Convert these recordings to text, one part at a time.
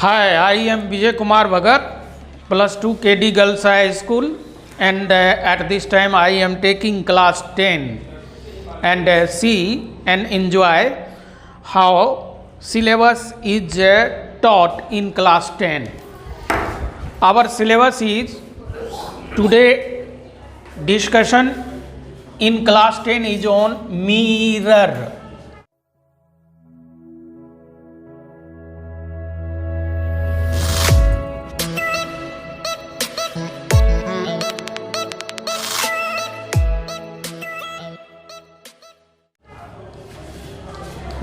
Hi, I am Vijay Kumar Bhagat, +2 KD Girls High School, and at this time I am taking class 10 and see and enjoy how syllabus is taught in class 10. Our syllabus is today discussion in class 10 is on mirror.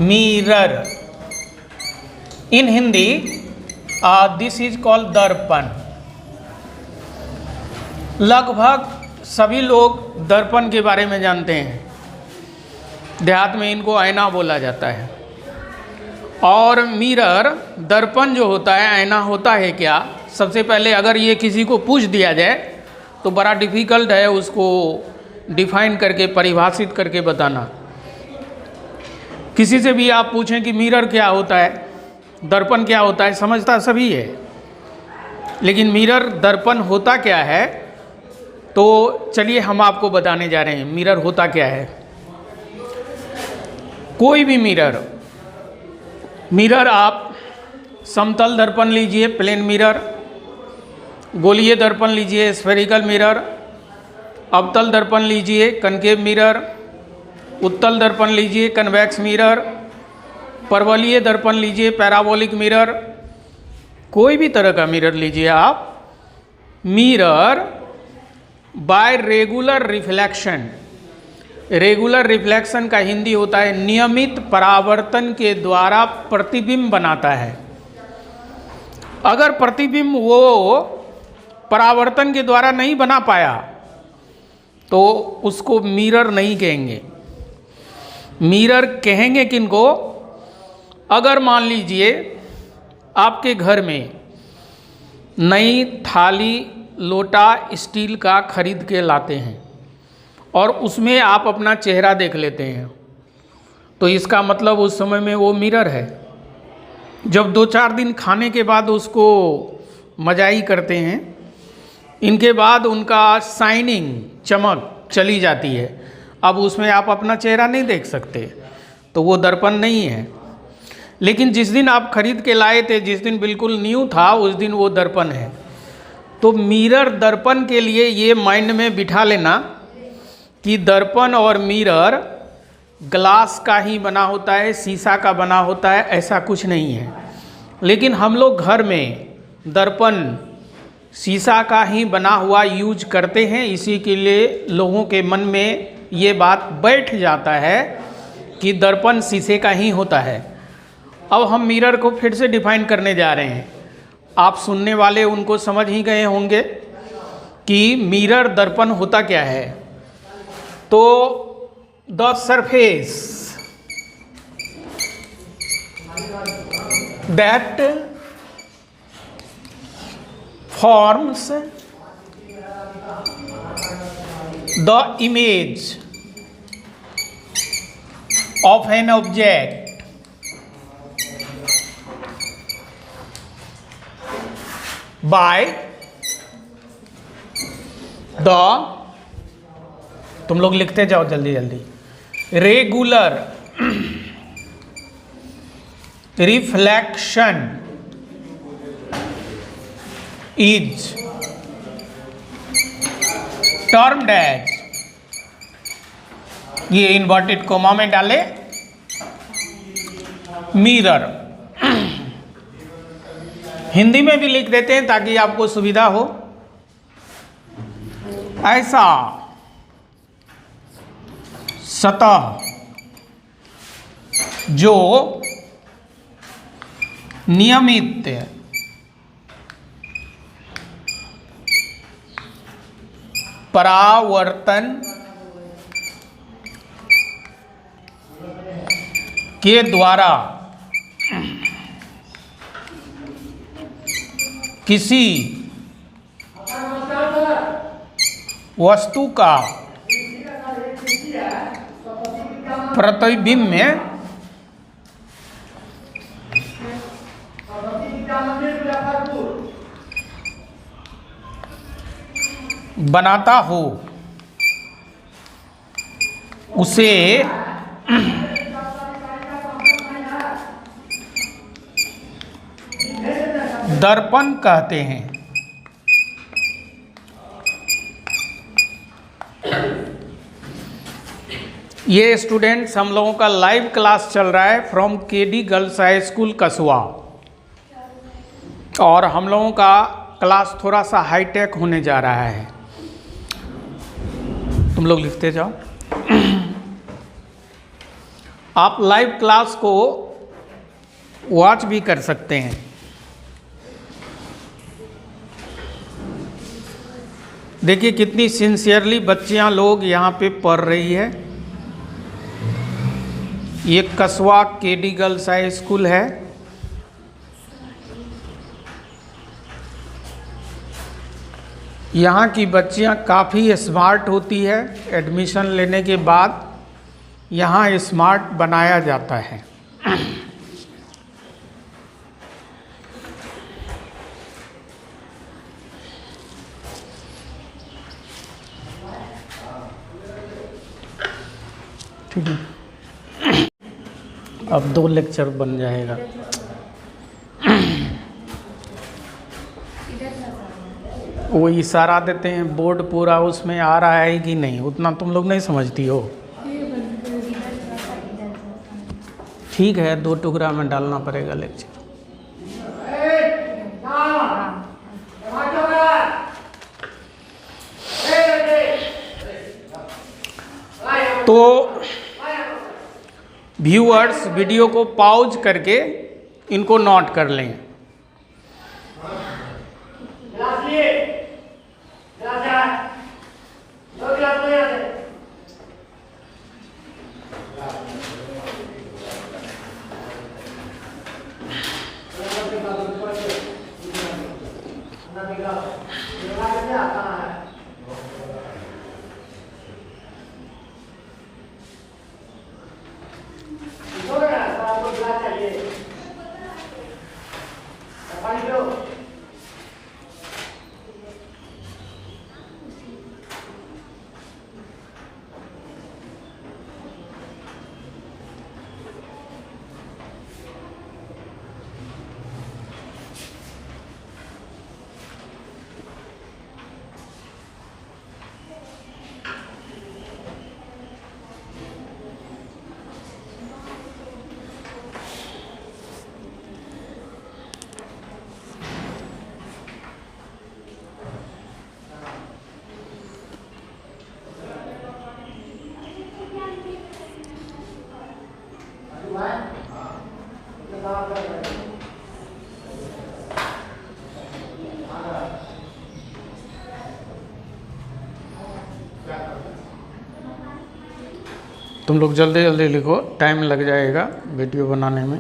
Mirror. In Hindi, this is called दर्पण. लगभग सभी लोग दर्पण के बारे में जानते हैं. देहात में इनको आईना बोला जाता है. और मिरर, दर्पण जो होता है, आईना होता है क्या? सबसे पहले अगर ये किसी को पूछ दिया जाए तो बड़ा डिफ़िकल्ट है उसको डिफाइन करके, परिभाषित करके बताना. किसी से भी आप पूछें कि मिरर क्या होता है, दर्पण क्या होता है, समझता सभी है. लेकिन मिरर, दर्पण होता क्या है, तो चलिए हम आपको बताने जा रहे हैं मिरर होता क्या है. कोई भी मिरर आप समतल दर्पण लीजिए, प्लेन मिरर, गोलीय दर्पण लीजिए, स्फेरिकल मिरर, अवतल दर्पण लीजिए, कनकेव मिरर, उत्तल दर्पण लीजिए, कन्वेक्स मिरर, परवलयीय दर्पण लीजिए, पैराबोलिक मिरर, कोई भी तरह का मिरर लीजिए आप. Mirror bye regular reflection. Regular reflection का हिंदी होता है नियमित परावर्तन के द्वारा प्रतिबिंब बनाता है. अगर प्रतिबिंब वो परावर्तन के द्वारा नहीं बना पाया तो उसको मिरर नहीं कहेंगे. मिरर कहेंगे किनको? अगर मान लीजिए आपके घर में नई थाली, लोटा स्टील का खरीद के लाते हैं और उसमें आप अपना चेहरा देख लेते हैं, तो इसका मतलब उस समय में वो मिरर है. जब 2-4 दिन खाने के बाद उसको मजाई करते हैं, इनके बाद उनका शाइनिंग, चमक चली जाती है. अब उसमें आप अपना चेहरा नहीं देख सकते, तो वो दर्पण नहीं है. लेकिन जिस दिन आप खरीद के लाए थे, जिस दिन बिल्कुल न्यू था, उस दिन वो दर्पण है. तो मिरर दर्पण के लिए ये माइंड में बिठा लेना कि दर्पण और मिरर ग्लास का ही बना होता है, शीशा का बना होता है, ऐसा कुछ नहीं है. लेकिन हम लोग घर में दर्पण शीशा का ही बना हुआ यूज करते हैं. इसी के लिए लोगों के मन में ये बात बैठ जाता है कि दर्पण शीशे का ही होता है. अब हम मिरर को फिर से डिफाइन करने जा रहे हैं. आप सुनने वाले उनको समझ ही गए होंगे कि मिरर, दर्पण होता क्या है. तो the surface that forms the image of an object by the, तुम लोग लिखते जाओ जल्दी जल्दी, regular reflection is termed as, ये इन्वर्टेड कोमा में डाले, मिरर. हिंदी में भी लिख देते हैं ताकि आपको सुविधा हो. ऐसा सतह जो नियमित परावर्तन के द्वारा किसी वस्तु का प्रतिबिंब में बनाता हो उसे दर्पण कहते हैं। ये स्टूडेंट्स, हम लोगों का लाइव क्लास चल रहा है from KD girls high school Kasba, और हम लोगों का क्लास थोड़ा सा हाईटेक होने जा रहा है। तुम लोग लिखते जाओ। आप लाइव क्लास को वॉच भी कर सकते हैं। देखिए कितनी सिंसियरली बच्चियां लोग यहाँ पे पढ़ रही है। ये कसवा केडी गर्ल्स हाई स्कूल है। यहाँ की बच्चियाँ काफ़ी स्मार्ट होती है। एडमिशन लेने के बाद यहाँ स्मार्ट बनाया जाता है। ठीक है, अब 2 लेक्चर बन जाएगा। वो इशारा देते हैं, बोर्ड पूरा उसमें आ रहा है कि नहीं, उतना तुम लोग नहीं समझती हो। ठीक है, 2 टुकड़ा में डालना पड़ेगा लेक्चर। तो व्यूअर्स वीडियो को पॉज करके इनको नोट कर लें। तुम लोग जल्दी जल्दी लिखो, टाइम लग जाएगा वीडियो बनाने में।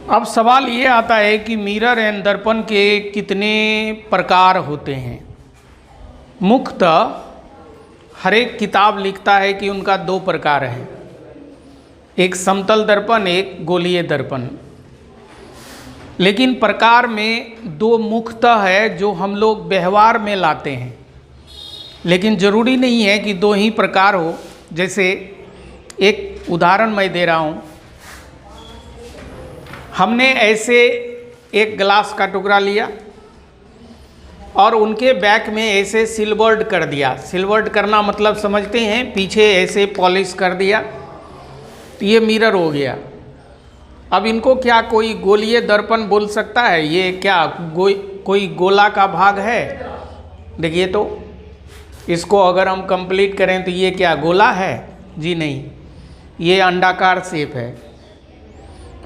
अब सवाल ये आता है कि मिरर एंड दर्पण के कितने प्रकार होते हैं। मुख्यतः हर एक किताब लिखता है कि उनका 2 प्रकार हैं, एक समतल दर्पण, एक गोलीय दर्पण। लेकिन प्रकार में 2 मुख्यतः है जो हम लोग व्यवहार में लाते हैं, लेकिन ज़रूरी नहीं है कि 2 ही प्रकार हो। जैसे एक उदाहरण मैं दे रहा हूँ, हमने ऐसे एक ग्लास का टुकड़ा लिया और उनके बैक में ऐसे सिल्वर्ड कर दिया। सिल्वर्ड करना मतलब समझते हैं, पीछे ऐसे पॉलिश कर दिया, तो ये मिरर हो गया। अब इनको क्या कोई गोलीय दर्पण बोल सकता है? ये क्या कोई गोला का भाग है? देखिए तो इसको अगर हम कंप्लीट करें तो ये क्या गोला है? जी नहीं, ये अंडाकार शेप है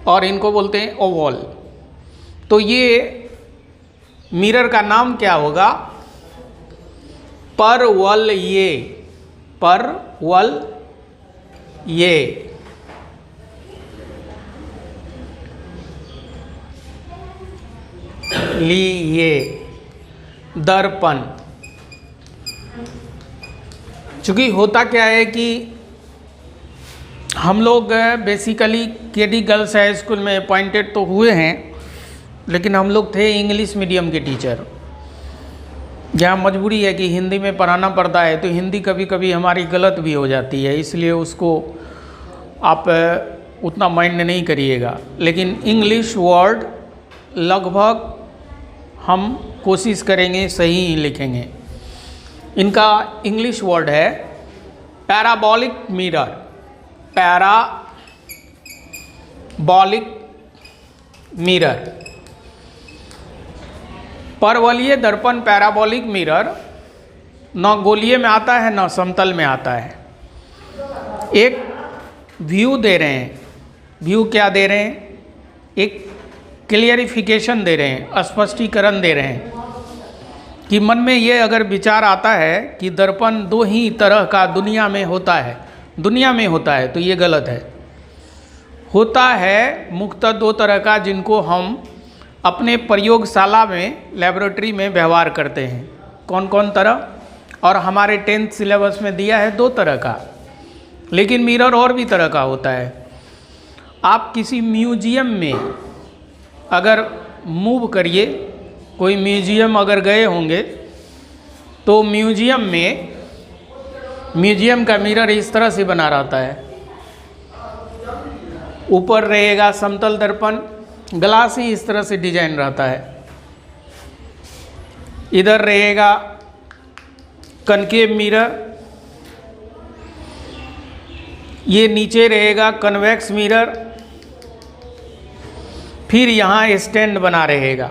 और इनको बोलते हैं ओवल। तो ये मिरर का नाम क्या होगा? परवलये, परवलये। लिए दर्पण। चूँकि होता क्या है कि हम लोग basically KD girls high school में अपॉइंटेड तो हुए हैं, लेकिन हम लोग थे इंग्लिश मीडियम के टीचर। जहाँ मजबूरी है कि हिंदी में पढ़ाना पड़ता है, तो हिंदी कभी कभी हमारी गलत भी हो जाती है, इसलिए उसको आप उतना माइंड नहीं करिएगा। लेकिन इंग्लिश वर्ड लगभग हम कोशिश करेंगे सही ही लिखेंगे। इनका इंग्लिश वर्ड है पैराबोलिक मिरर, पैराबोलिक मिरर। परवलयीय दर्पण पैराबोलिक मिरर न गोलीय में आता है न समतल में आता है। एक व्यू दे रहे हैं। व्यू क्या दे रहे हैं? एक क्लियरिफिकेशन दे रहे हैं, स्पष्टीकरण दे रहे हैं कि मन में ये अगर विचार आता है कि दर्पण दो ही तरह का दुनिया में होता है, तो ये गलत है। होता है मुख्यतः दो तरह का, जिनको हम अपने प्रयोगशाला में, लैबोरेटरी में व्यवहार करते हैं। कौन कौन तरह? और हमारे 10th सिलेबस में दिया है 2 तरह का, लेकिन मिरर और भी तरह का होता है। आप किसी म्यूजियम में अगर मूव करिए, कोई म्यूजियम अगर गए होंगे, तो म्यूजियम का मिरर इस तरह से बना रहता है। ऊपर रहेगा समतल दर्पण, ग्लास ही इस तरह से डिजाइन रहता है। इधर रहेगा कनकेव मिरर, ये नीचे रहेगा कन्वेक्स मिरर, फिर यहाँ स्टैंड बना रहेगा।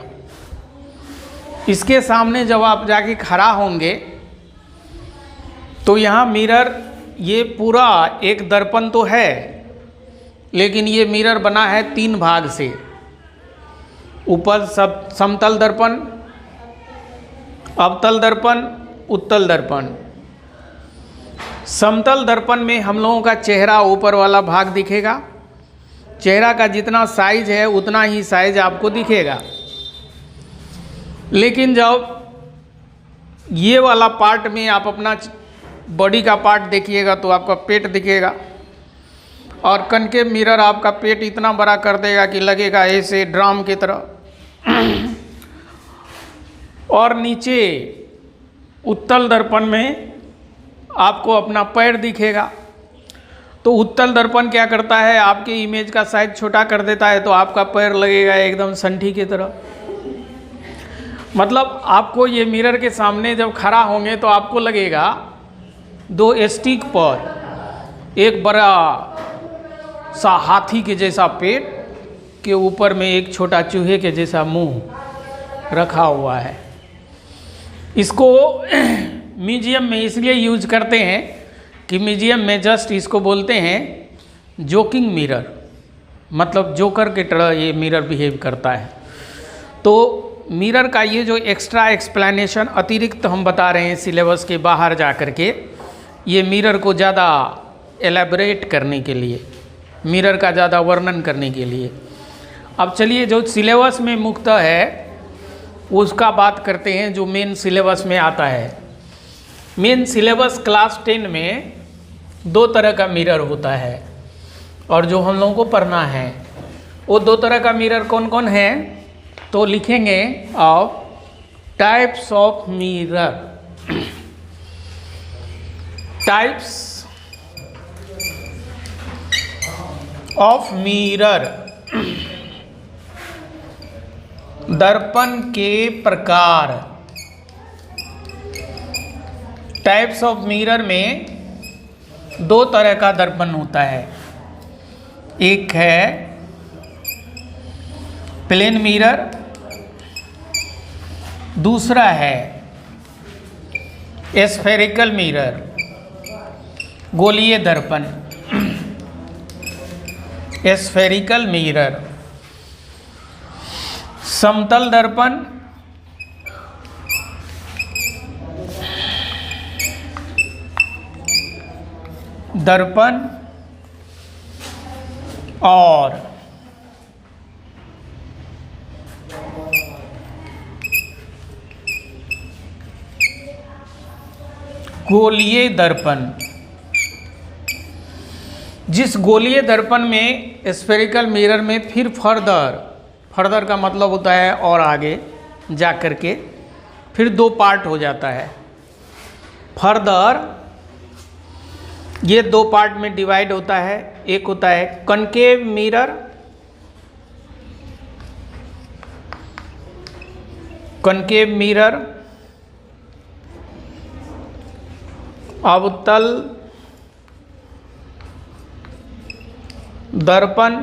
इसके सामने जब आप जाके खड़ा होंगे तो यहाँ मिरर, ये पूरा एक दर्पण तो है, लेकिन ये मिरर बना है 3 भाग से। ऊपर सब समतल दर्पण, अवतल दर्पण, उत्तल दर्पण। समतल दर्पण में हम लोगों का चेहरा ऊपर वाला भाग दिखेगा। चेहरा का जितना साइज है उतना ही साइज आपको दिखेगा। लेकिन जब ये वाला पार्ट में आप अपना बॉडी का पार्ट देखिएगा तो आपका पेट दिखेगा, और कनकेव मिरर आपका पेट इतना बड़ा कर देगा कि लगेगा ऐसे ड्राम की तरह। और नीचे उत्तल दर्पण में आपको अपना पैर दिखेगा। तो उत्तल दर्पण क्या करता है? आपके इमेज का साइज छोटा कर देता है, तो आपका पैर लगेगा एकदम संठी की तरह। मतलब आपको ये मिरर के सामने जब खड़ा होंगे तो आपको लगेगा 2 स्टिक पर एक बड़ा सा हाथी के जैसा पेट के ऊपर में एक छोटा चूहे के जैसा मुंह रखा हुआ है। इसको म्यूजियम में इसलिए यूज करते हैं कि म्यूजियम में जस्ट इसको बोलते हैं जोकिंग मिरर, मतलब जोकर के तरह ये मिरर बिहेव करता है। तो मिरर का ये जो एक्स्ट्रा एक्सप्लेनेशन अतिरिक्त हम बता रहे हैं सिलेबस के बाहर जा कर के, ये मिरर को ज़्यादा एलेबरेट करने के लिए, मिरर का ज़्यादा वर्णन करने के लिए। अब चलिए जो सिलेबस में मुख्यतः है उसका बात करते हैं, जो मेन सिलेबस में आता है। मेन सिलेबस क्लास 10 में 2 तरह का मिरर होता है, और जो हम लोगों को पढ़ना है वो 2 तरह का मिरर कौन कौन है, तो लिखेंगे of types of mirror. Types of mirror, दर्पण के प्रकार। टाइप्स ऑफ मिरर में 2 तरह का दर्पण होता है। एक है प्लेन मिरर, दूसरा है स्फेरिकल मिरर, गोलीय दर्पण, स्फेरिकल मिरर, समतल दर्पण, दर्पण और गोलीय दर्पण। जिस गोलीय दर्पण में स्फेरिकल मिरर में फिर फर्दर का मतलब होता है और आगे जा कर के फिर दो पार्ट हो जाता है। फर्दर ये दो पार्ट में डिवाइड होता है। एक होता है कनकेव मिरर, कनकेव मिरर, अवतल दर्पण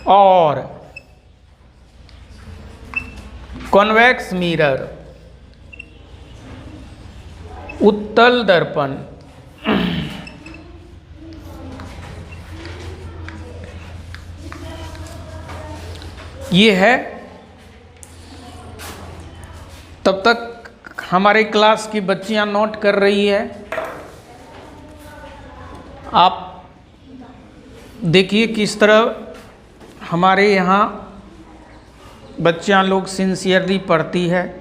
और कॉन्वेक्स मिरर, उत्तल दर्पण। ये है। तब तक हमारे क्लास की बच्चियां नोट कर रही है। आप देखिए किस तरह हमारे यहाँ बच्चियां लोग सिंसियरली पढ़ती है।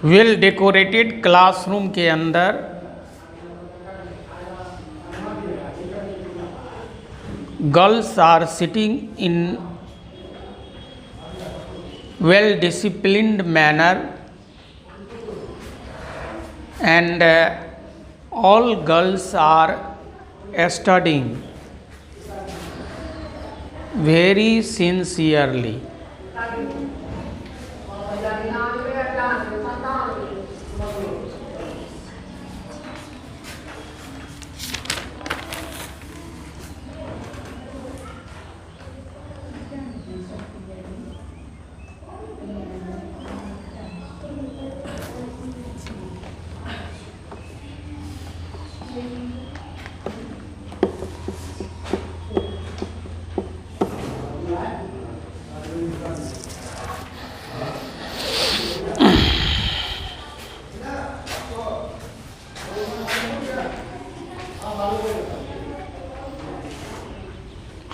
वेल डेकोरेटेड क्लासरूम के अंदर girls are sitting in well disciplined manner and all girls are studying very sincerely.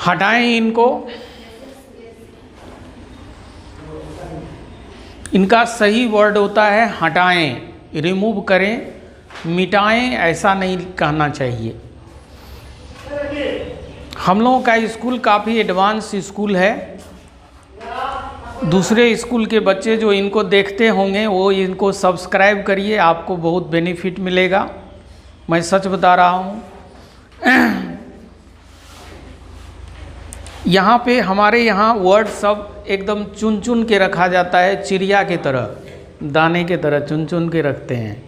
हटाएं इनको। इनका सही वर्ड होता है हटाएं, रिमूव करें, मिटाएं ऐसा नहीं कहना चाहिए। हम लोगों का स्कूल काफ़ी एडवांस स्कूल है। दूसरे स्कूल के बच्चे जो इनको देखते होंगे वो इनको सब्सक्राइब करिए, आपको बहुत बेनिफिट मिलेगा। मैं सच बता रहा हूँ। यहाँ पे हमारे यहाँ वर्ड सब एकदम चुन चुन के रखा जाता है, चिड़िया की तरह, दाने की तरह चुन चुन के रखते हैं।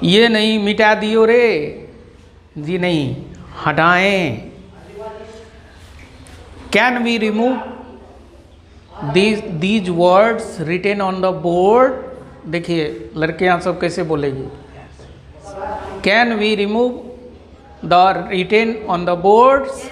ये नहीं मिटा दियो रे जी, नहीं, हटाएं। Can we remove these words written on the board? देखिए लड़के यहाँ सब कैसे बोलेगी। Can we remove the written on the boards?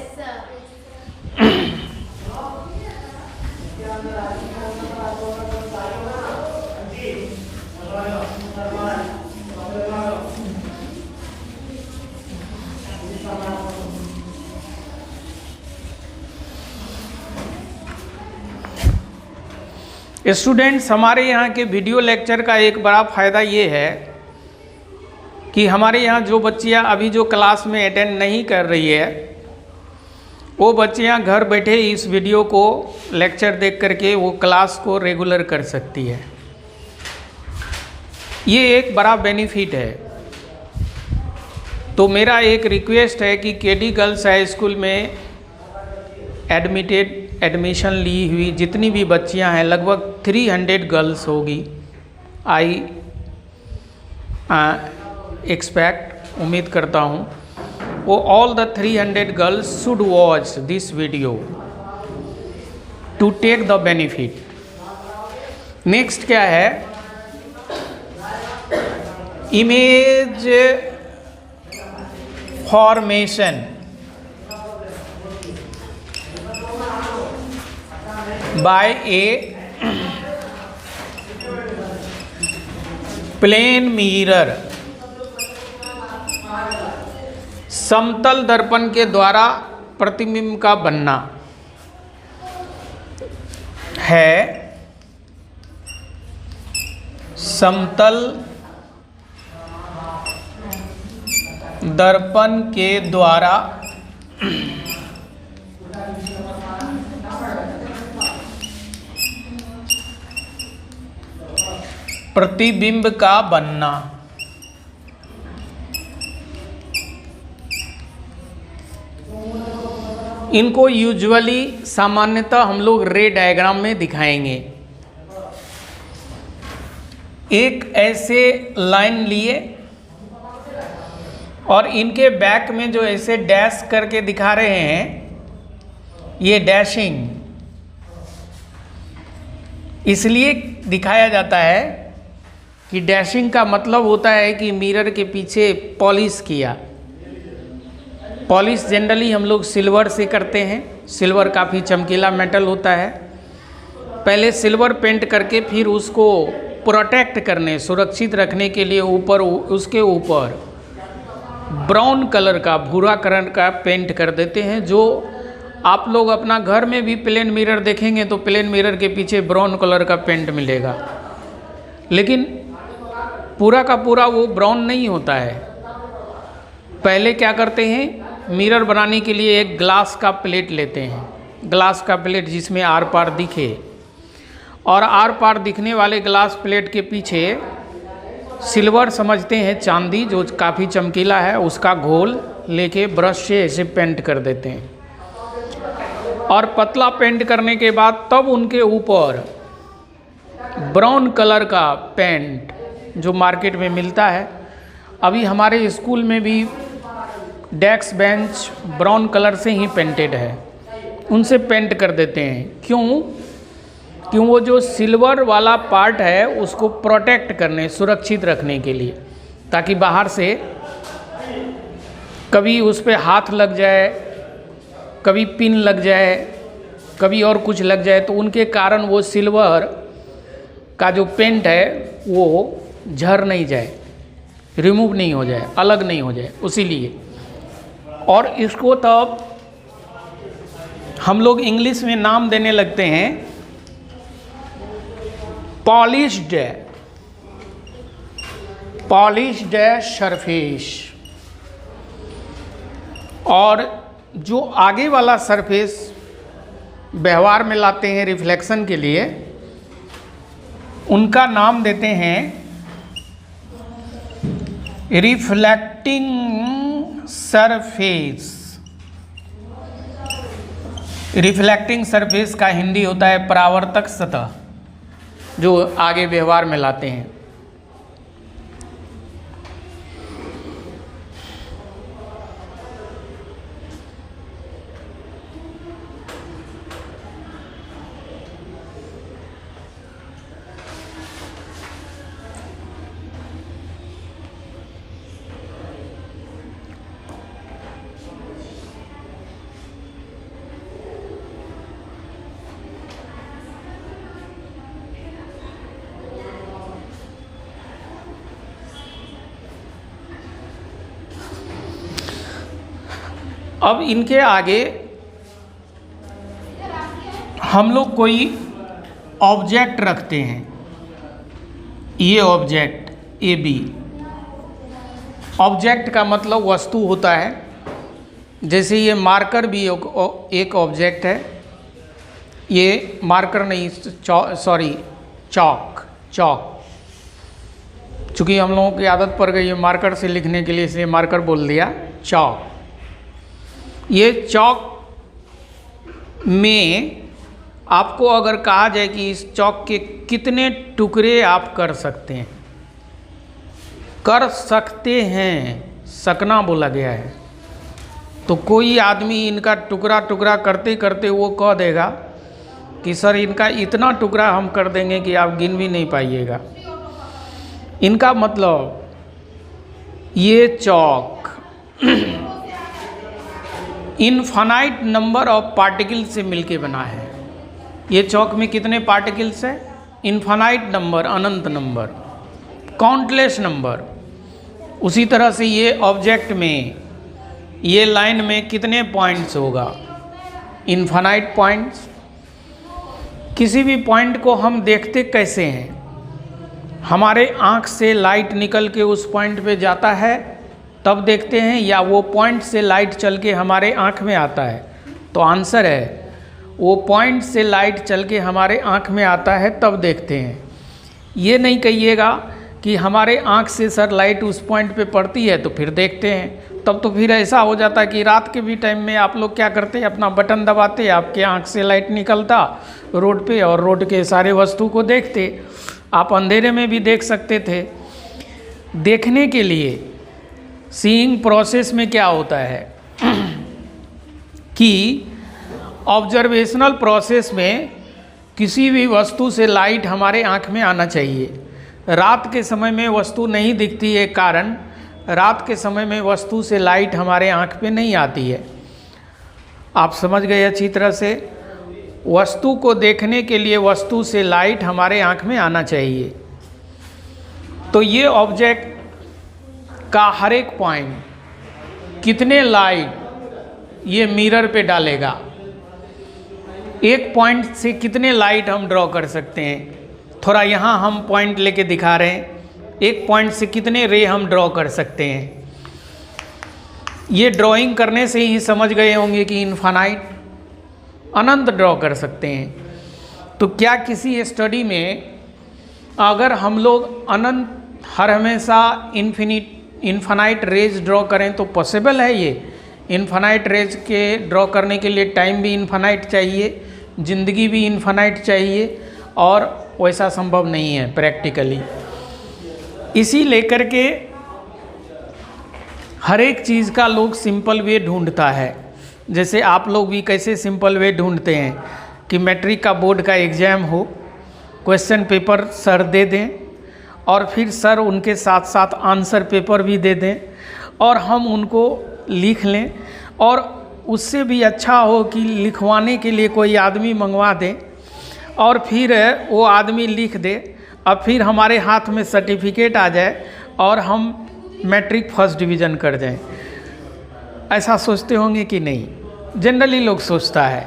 Students, हमारे यहाँ के वीडियो लेक्चर का एक बड़ा फ़ायदा ये है कि हमारे यहाँ जो बच्चियाँ अभी जो क्लास में अटेंड नहीं कर रही है, वो बच्चियाँ घर बैठे इस वीडियो को लेक्चर देख करके वो क्लास को रेगुलर कर सकती है। ये एक बड़ा बेनिफिट है। तो मेरा एक रिक्वेस्ट है कि केडी गर्ल्स हाई स्कूल में एडमिशन ली हुई जितनी भी बच्चियां हैं, लगभग 300 गर्ल्स होगी। आई एक्सपेक्ट, उम्मीद करता हूँ वो all the 300 girls should watch this video to take the benefit. Next क्या है, image formation by a plane mirror. समतल दर्पण के द्वारा प्रतिबिंब का बनना है। समतल दर्पण के द्वारा प्रतिबिंब का बनना। इनको यूजुअली सामान्यतः हम लोग रे डायग्राम में दिखाएंगे। एक ऐसे लाइन लिए और इनके बैक में जो ऐसे डैश करके दिखा रहे हैं, ये डैशिंग इसलिए दिखाया जाता है कि डैशिंग का मतलब होता है कि मिरर के पीछे पॉलिश किया। पॉलिश जनरली हम लोग सिल्वर से करते हैं। सिल्वर काफ़ी चमकीला मेटल होता है। पहले सिल्वर पेंट करके फिर उसको प्रोटेक्ट करने, सुरक्षित रखने के लिए ऊपर उसके ऊपर ब्राउन कलर का, भूरा कलर का पेंट कर देते हैं। जो आप लोग अपना घर में भी प्लेन मिरर देखेंगे तो प्लेन मिरर के पीछे ब्राउन कलर का पेंट मिलेगा, लेकिन पूरा का पूरा वो ब्राउन नहीं होता है। पहले क्या करते हैं, मिरर बनाने के लिए एक ग्लास का प्लेट लेते हैं। ग्लास का प्लेट जिसमें आर पार दिखे, और आर पार दिखने वाले ग्लास प्लेट के पीछे सिल्वर समझते हैं, चांदी जो काफ़ी चमकीला है, उसका घोल लेके ब्रश से ऐसे पेंट कर देते हैं। और पतला पेंट करने के बाद तब उनके ऊपर ब्राउन कलर का पेंट जो मार्केट में मिलता है। अभी हमारे स्कूल में भी डेस्क बेंच ब्राउन कलर से ही पेंटेड है, उनसे पेंट कर देते हैं। क्यों वो जो सिल्वर वाला पार्ट है उसको प्रोटेक्ट करने, सुरक्षित रखने के लिए, ताकि बाहर से कभी उस पर हाथ लग जाए, कभी पिन लग जाए, कभी और कुछ लग जाए तो उनके कारण वो सिल्वर का जो पेंट है वो झड़ नहीं जाए, रिमूव नहीं हो जाए, अलग नहीं हो जाए, उसीलिए। और इसको तब हम लोग इंग्लिश में नाम देने लगते हैं पॉलिश्ड सरफेस। और जो आगे वाला सरफेस व्यवहार में लाते हैं रिफ्लेक्शन के लिए, उनका नाम देते हैं रिफ्लेक्टिंग सरफेस। रिफ्लेक्टिंग सरफेस का हिंदी होता है परावर्तक सतह, जो आगे व्यवहार में लाते हैं। अब इनके आगे हम लोग कोई ऑब्जेक्ट रखते हैं। ये ऑब्जेक्ट ए बी, ऑब्जेक्ट का मतलब वस्तु होता है। जैसे ये मार्कर भी एक ऑब्जेक्ट है। ये मार्कर नहीं, सॉरी, चॉक। चूँकि हम लोगों की आदत पड़ गई है मार्कर से लिखने के लिए, इसलिए मार्कर बोल दिया। चौक। ये चौक में आपको अगर कहा जाए कि इस चौक के कितने टुकड़े आप कर सकते हैं, सकना बोला गया है, तो कोई आदमी इनका टुकड़ा टुकड़ा करते करते वो कह देगा कि सर इनका इतना टुकड़ा हम कर देंगे कि आप गिन भी नहीं पाइएगा। इनका मतलब ये चौक इनफाइनाइट नंबर ऑफ पार्टिकल से मिलके बना है। ये चौक में कितने पार्टिकल्स है? इनफाइनाइट नंबर, अनंत नंबर, काउंटलेस नंबर। उसी तरह से ये ऑब्जेक्ट में, ये लाइन में कितने पॉइंट्स होगा? Infinite points. किसी भी पॉइंट को हम देखते कैसे हैं? हमारे आँख से लाइट निकल के उस पॉइंट पे जाता है तब देखते हैं, या वो पॉइंट से लाइट चल के हमारे आँख में आता है? तो आंसर है वो पॉइंट से लाइट चल के हमारे आँख में आता है तब देखते हैं। ये नहीं कहिएगा कि हमारे आँख से सर लाइट उस पॉइंट पे पड़ती है तो फिर देखते हैं। तब तो फिर ऐसा हो जाता है कि रात के भी टाइम में आप लोग क्या करते हैं, अपना बटन दबाते, आपके आँख से लाइट निकलता रोड पे और रोड के सारे वस्तु को देखते। आप अंधेरे में भी देख सकते थे। देखने के लिए सीइंग प्रोसेस में क्या होता है कि ऑब्जर्वेशनल प्रोसेस में किसी भी वस्तु से लाइट हमारे आँख में आना चाहिए। रात के समय में वस्तु नहीं दिखती है, कारण रात के समय में वस्तु से लाइट हमारे आँख पे नहीं आती है। आप समझ गए अच्छी तरह से? वस्तु को देखने के लिए वस्तु से लाइट हमारे आँख में आना चाहिए। तो ये ऑब्जेक्ट का हर एक पॉइंट कितने लाइट ये मिरर पे डालेगा, एक पॉइंट से कितने लाइट हम ड्रॉ कर सकते हैं। थोड़ा यहाँ हम पॉइंट लेके दिखा रहे हैं, एक पॉइंट से कितने रे हम ड्रॉ कर सकते हैं। ये ड्राइंग करने से ही समझ गए होंगे कि इनफाइनाइट, अनंत ड्रॉ कर सकते हैं। तो क्या किसी स्टडी में अगर हम लोग अनंत हर हमेशा इनफाइनाइट रेज ड्रॉ करें तो पॉसिबल है? ये इनफाइनाइट रेज के ड्रॉ करने के लिए टाइम भी इनफाइनाइट चाहिए, ज़िंदगी भी इनफाइनाइट चाहिए, और वैसा संभव नहीं है प्रैक्टिकली। इसी लेकर के हर एक चीज़ का लोग सिंपल वे ढूंढता है। जैसे आप लोग भी कैसे सिंपल वे ढूंढते हैं कि मैट्रिक का बोर्ड का एग्ज़ाम हो, क्वेश्चन पेपर सर दे दें और फिर सर उनके साथ साथ आंसर पेपर भी दे दें और हम उनको लिख लें, और उससे भी अच्छा हो कि लिखवाने के लिए कोई आदमी मंगवा दें और फिर वो आदमी लिख दे, और फिर हमारे हाथ में सर्टिफिकेट आ जाए और हम मैट्रिक फर्स्ट डिवीज़न कर जाएं। ऐसा सोचते होंगे कि नहीं? जनरली लोग सोचता है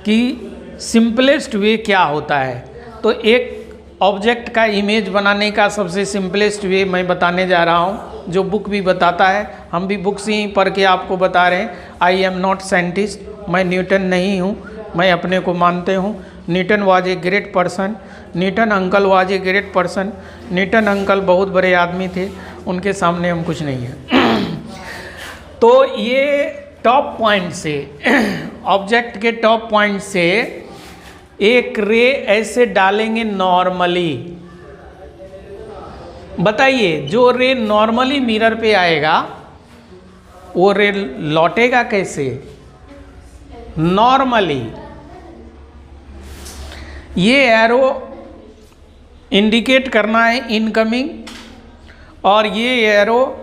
कि सिंपलेस्ट वे क्या होता है। तो एक ऑब्जेक्ट का इमेज बनाने का सबसे सिंपलेस्ट वे मैं बताने जा रहा हूँ, जो बुक भी बताता है। हम भी बुक से ही पढ़ के आपको बता रहे हैं। आई एम नॉट साइंटिस्ट, मैं न्यूटन नहीं हूँ, मैं अपने को मानते हूँ। Newton was a great person, Newton uncle was a great person. Newton uncle बहुत बड़े आदमी थे, उनके सामने हम कुछ नहीं हैं। तो ये टॉप पॉइंट से, ऑब्जेक्ट के टॉप पॉइंट से एक रे ऐसे डालेंगे नॉर्मली। बताइए, जो रे नॉर्मली मिरर पे आएगा वो रे लौटेगा कैसे? नॉर्मली। ये एरो इंडिकेट करना है इनकमिंग, और ये एरो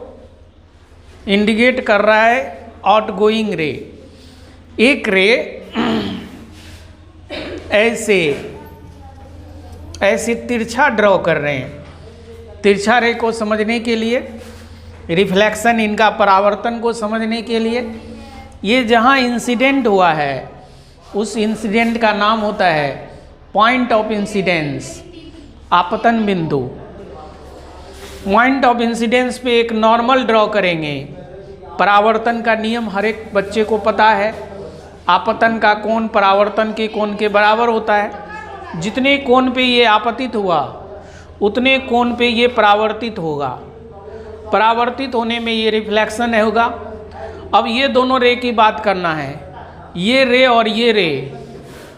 इंडिकेट कर रहा है आउटगोइंग रे। एक रे ऐसे तिरछा ड्रॉ कर रहे हैं। तिरछा रे को समझने के लिए, रिफ्लेक्शन, इनका परावर्तन को समझने के लिए, ये जहाँ इंसिडेंट हुआ है उस इंसिडेंट का नाम होता है पॉइंट ऑफ इंसिडेंस, आपतन बिंदु। पॉइंट ऑफ इंसिडेंस पे एक नॉर्मल ड्रॉ करेंगे। परावर्तन का नियम हर एक बच्चे को पता है। आपतन का कोण परावर्तन के कोण के बराबर होता है। जितने कोण पे ये आपतित हुआ उतने कोण पे ये परावर्तित होगा। परावर्तित होने में ये रिफ्लेक्शन होगा। अब ये दोनों रे की बात करना है, ये रे और ये रे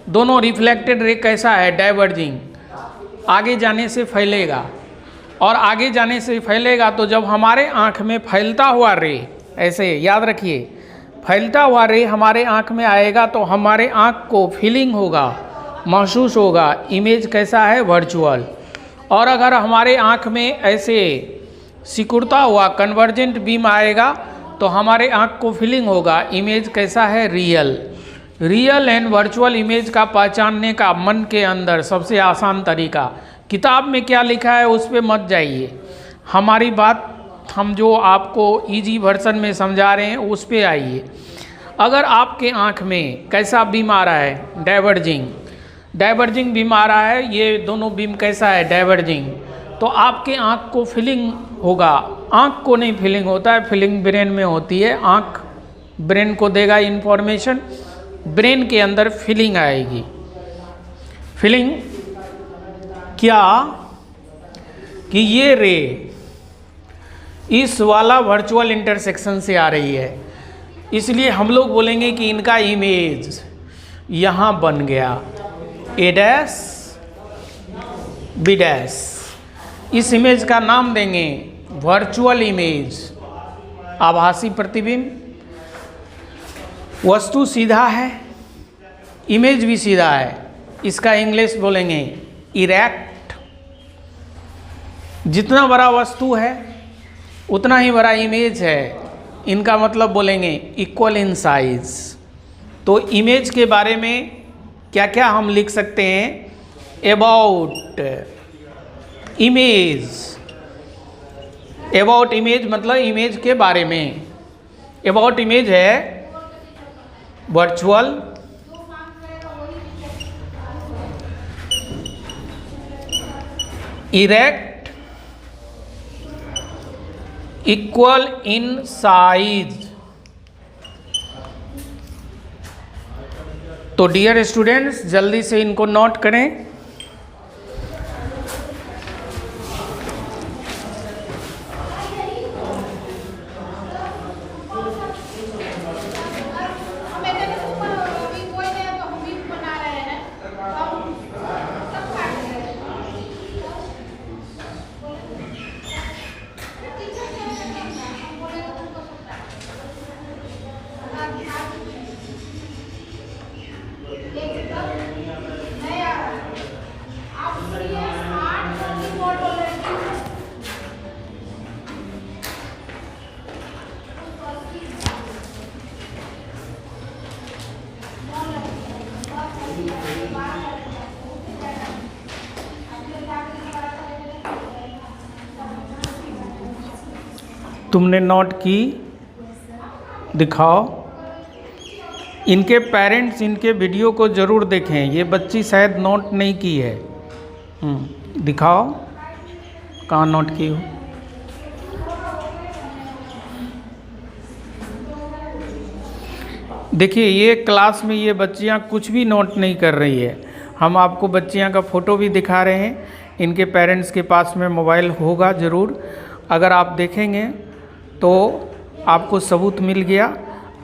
दोनों रिफ्लेक्टेड रे कैसा है, डाइवर्जिंग, आगे जाने से फैलेगा। और आगे जाने से फैलेगा तो जब हमारे आँख में फैलता हुआ रे, ऐसे याद रखिए, फैलता हुआ रे हमारे आँख में आएगा तो हमारे आँख को फीलिंग होगा, महसूस होगा, इमेज कैसा है, वर्चुअल। और अगर हमारे आँख में ऐसे सिकुड़ता हुआ कन्वर्जेंट बीम आएगा तो हमारे आँख को फीलिंग होगा, इमेज कैसा है, real. Real and virtual image का पहचानने का मन के अंदर सबसे आसान तरीका, किताब में क्या लिखा है उस पर मत जाइए, हमारी बात हम जो आपको इजी वर्जन में समझा रहे हैं उस पे आइए। अगर आपके आँख में कैसा बीम आ रहा है, डाइवर्जिंग बीम आ रहा है, ये दोनों बीम कैसा है, डाइवर्जिंग, तो आपके आँख को फीलिंग होगा। आँख को नहीं फीलिंग होता है, फीलिंग ब्रेन में होती है। आँख ब्रेन को देगा इन्फॉर्मेशन, ब्रेन के अंदर फीलिंग आएगी। फीलिंग क्या कि ये रे इस वाला वर्चुअल इंटरसेक्शन से आ रही है, इसलिए हम लोग बोलेंगे कि इनका इमेज यहाँ बन गया, ए डैश बी डैश। इस इमेज का नाम देंगे वर्चुअल इमेज, आभासी प्रतिबिंब। वस्तु सीधा है, इमेज भी सीधा है, इसका इंग्लिश बोलेंगे इरेक्ट। जितना बड़ा वस्तु है उतना ही बड़ा इमेज है, इनका मतलब बोलेंगे इक्वल इन साइज। तो इमेज के बारे में क्या क्या हम लिख सकते हैं, अबाउट इमेज। अबाउट इमेज मतलब इमेज के बारे में, अबाउट इमेज है virtual, erect, equal in size. तो डियर स्टूडेंट्स जल्दी से इनको नोट करें। तुमने नोट की, दिखाओ। इनके पेरेंट्स इनके वीडियो को ज़रूर देखें, ये बच्ची शायद नोट नहीं की है। दिखाओ कहाँ नोट की हो। देखिए ये क्लास में ये बच्चियाँ कुछ भी नोट नहीं कर रही है। हम आपको बच्चियाँ का फ़ोटो भी दिखा रहे हैं, इनके पेरेंट्स के पास में मोबाइल होगा ज़रूर। अगर आप देखेंगे तो आपको सबूत मिल गया,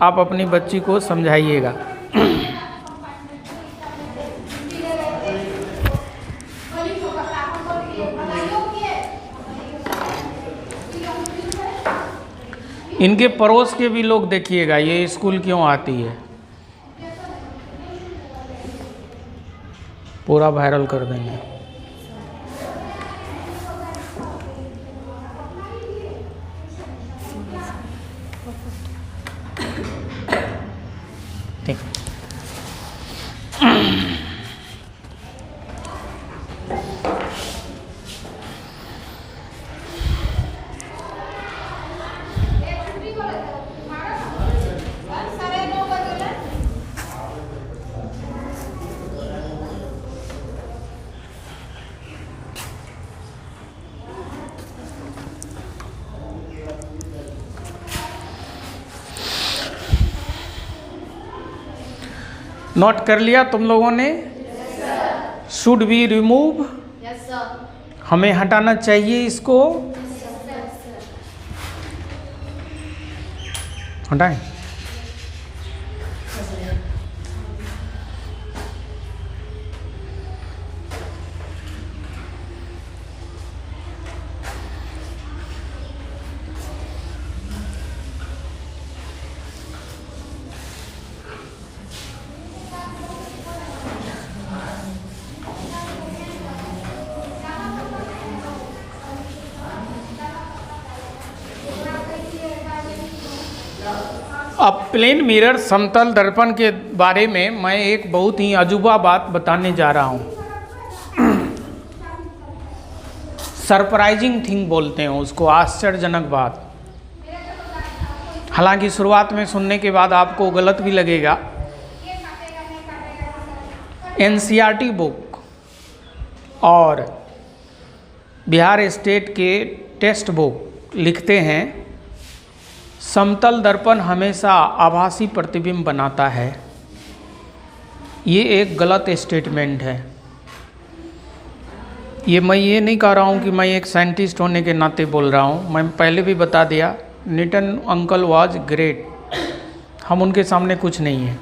आप अपनी बच्ची को समझाइएगा। इनके पड़ोस के भी लोग देखिएगा ये स्कूल क्यों आती है, पूरा वायरल कर देंगे। ठीक। नोट कर लिया तुम लोगों ने? शुड बी रिमूव हमें हटाना चाहिए इसको, हटाएं। अब प्लेन मिरर समतल दर्पण के बारे में मैं एक बहुत ही अजूबा बात बताने जा रहा हूँ। सरप्राइजिंग थिंग बोलते हैं उसको, आश्चर्यजनक बात। हालांकि शुरुआत में सुनने के बाद आपको गलत भी लगेगा। एनसीईआरटी बुक और बिहार स्टेट के टेक्स्ट बुक लिखते हैं, समतल दर्पण हमेशा आभासी प्रतिबिंब बनाता है। ये एक गलत स्टेटमेंट है। मैं ये नहीं कह रहा हूँ कि मैं एक साइंटिस्ट होने के नाते बोल रहा हूँ। मैं पहले भी बता दिया, न्यूटन अंकल वाज ग्रेट, हम उनके सामने कुछ नहीं हैं।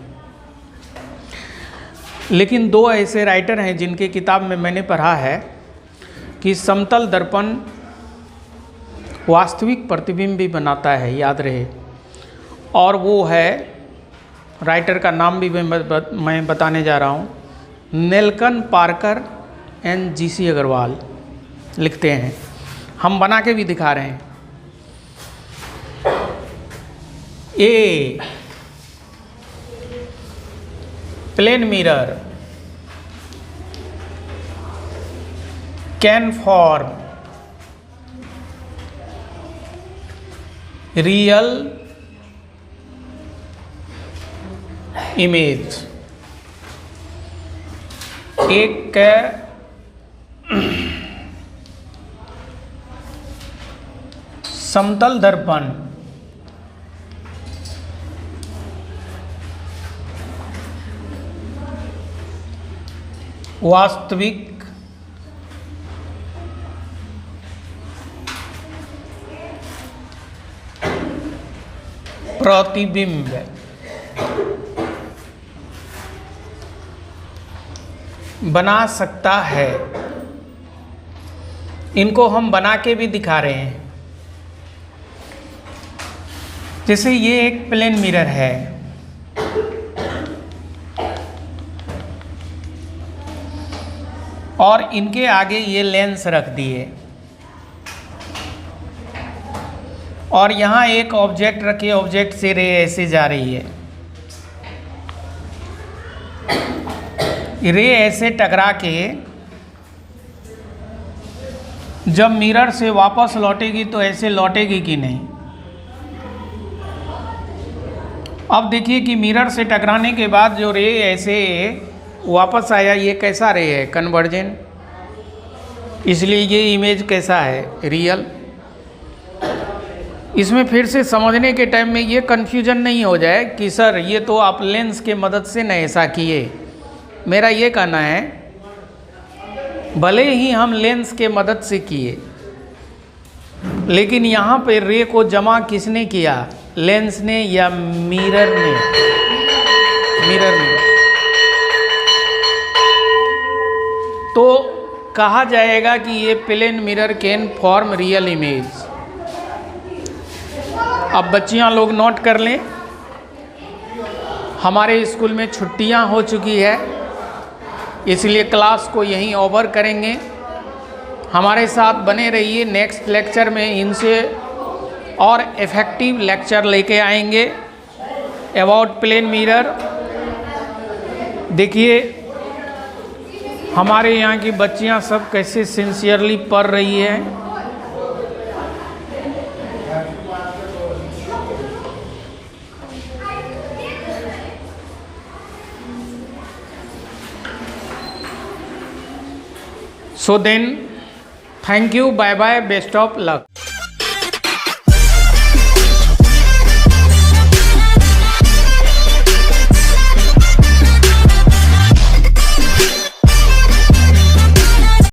लेकिन दो ऐसे राइटर हैं जिनके किताब में मैंने पढ़ा है कि समतल दर्पण वास्तविक प्रतिबिंब भी बनाता है, याद रहे। और वो है, राइटर का नाम भी मैं बताने जा रहा हूँ, Nelson Parker and GC Agarwal लिखते हैं। हम बना के भी दिखा रहे हैं। A plane mirror can form real image. एक समतल दर्पण वास्तविक प्रतिबिंब बना सकता है। इनको हम बना के भी दिखा रहे हैं। जैसे ये एक प्लेन मिरर है, और इनके आगे ये लेंस रख दिए, और यहाँ एक ऑब्जेक्ट रखे, ऑब्जेक्ट से रे ऐसे जा रही है। रे ऐसे टकरा के जब मिरर से वापस लौटेगी तो ऐसे लौटेगी कि नहीं। अब देखिए कि मिरर से टकराने के बाद जो रे ऐसे वापस आया, ये कैसा रे है? कन्वर्जेंट। इसलिए ये इमेज कैसा है? रियल। इसमें फिर से समझने के टाइम में ये कन्फ्यूजन नहीं हो जाए कि सर ये तो आप लेंस के मदद से न ऐसा किए। मेरा ये कहना है, भले ही हम लेंस के मदद से किए, लेकिन यहाँ पे रे को जमा किसने किया? लेंस ने या मिरर ने? मिरर ने। तो कहा जाएगा कि ये plane mirror can form real image. अब बच्चियां लोग नोट कर लें, हमारे स्कूल में छुट्टियां हो चुकी है, इसलिए क्लास को यहीं ओवर करेंगे। हमारे साथ बने रहिए। नेक्स्ट लेक्चर में इनसे और इफ़ेक्टिव लेक्चर लेके आएंगे अबाउट प्लेन मिरर। देखिए हमारे यहाँ की बच्चियाँ सब कैसे सिंसियरली पढ़ रही हैं। So then, thank you, bye bye, best of luck.